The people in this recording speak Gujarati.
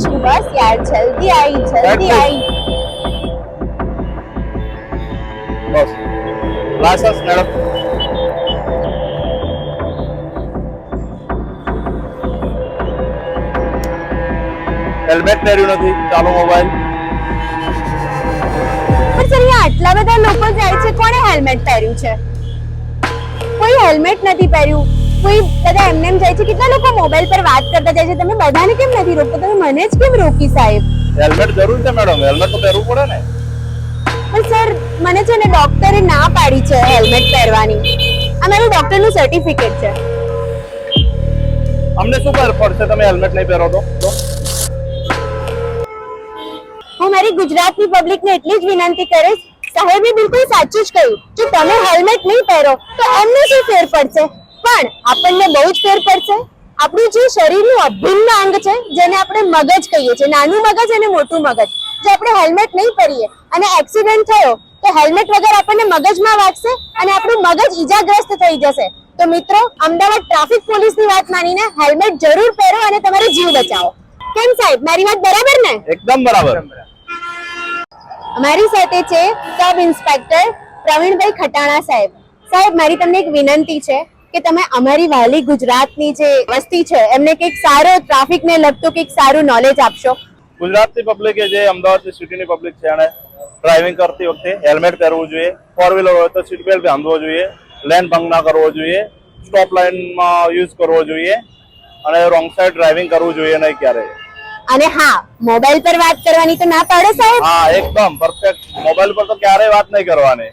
છું બસ યાર, જલ્દી आई। બસ લાયસન્સ મેડમ, હેલ્મેટ પહેર્યું નથી, ચાલો મોબાઈલ। પણ સર અહીંયા આટલા બધા લોકો જાય છે, કોણે હેલ્મેટ પહેર્યું છે? કોઈ હેલ્મેટ નથી પહેર્યું, કોઈ બધા એમને એમ જાય છે। કેટલા લોકો મોબાઈલ પર વાત કરતા જાય છે, તમે બધાને કેમ નથી રોકતા? તમે મને જ કેમ રોકી સાહેબ? હેલ્મેટ જરૂર છે મેડમ, હેલ્મેટ તો પહેરવું પડે ને। પણ સર મને છે ને ડોક્ટરે ના પાડી છે હેલ્મેટ પહેરવાની, આ મારું ડોક્ટરનું સર્ટિફિકેટ છે। અમને શું ફરક પડશે તમે હેલ્મેટ નહીં પહેરો તો? હું મારી ગુજરાતની પબ્લિકને એટલી જ વિનંતી કરીશ, સાહેબે બિલકુલ સાચું જ કહ્યું, જો તમે હેલ્મેટ નહીં પહેરો તો અમને શું ફેર પડશે? પણ આપણને બહુ જ ફેર પડશે। આપણું જે શરીરનું અભિન્ન અંગ છે, જેને આપણે મગજ કહીએ છીએ, નાનું મગજ અને મોટું મગજ, જો આપણે હેલ્મેટ નહીં પહેરીએ અને એક્સિડન્ટ થયો તો હેલ્મેટ વગર આપણને મગજમાં વાગશે અને આપણું મગજ ઈજાગ્રસ્ત થઈ જશે। તો મિત્રો, અમદાવાદ ટ્રાફિક પોલીસની વાત માનીને હેલ્મેટ જરૂર પહેરો અને તમારો જીવ બચાવો। કેમ સાહેબ, મારી વાત બરાબર ને? એકદમ બરાબર। અમારી સાથે છે સબ ઇન્સ્પેક્ટર પ્રવીણભાઈ ખટાણા સાહેબ। સાહેબ, મારી તમને એક વિનંતી છે કે તમે અમારી વાલી ગુજરાતની જે વસ્તી છે એમને કંઈક સારો ટ્રાફિકને લગતું કંઈક સારું નોલેજ આપશો। ગુજરાતની પબ્લિક જે અમદાવાદની સિટીની પબ્લિક છે એને ડ્રાઇવિંગ કરતી વખતે હેલ્મેટ પહેરવું જોઈએ, ફોર વ્હીલર હોય તો સીટ બેલ્ટ બાંધવો જોઈએ, લેન ભંગ ના કરવો જોઈએ, સ્ટોપ લાઇનમાં યુઝ કરવો જોઈએ અને રોંગ સાઈડ ડ્રાઇવિંગ કરવું જોઈએ નહીં ક્યારેય। અને હા, મોબાઈલ પર વાત કરવાની તો ના પાડો સાહેબ। હા, એકદમ પરફેક્ટ। મોબાઈલ પર તો ક્યારેય વાત નહીં કરવાની।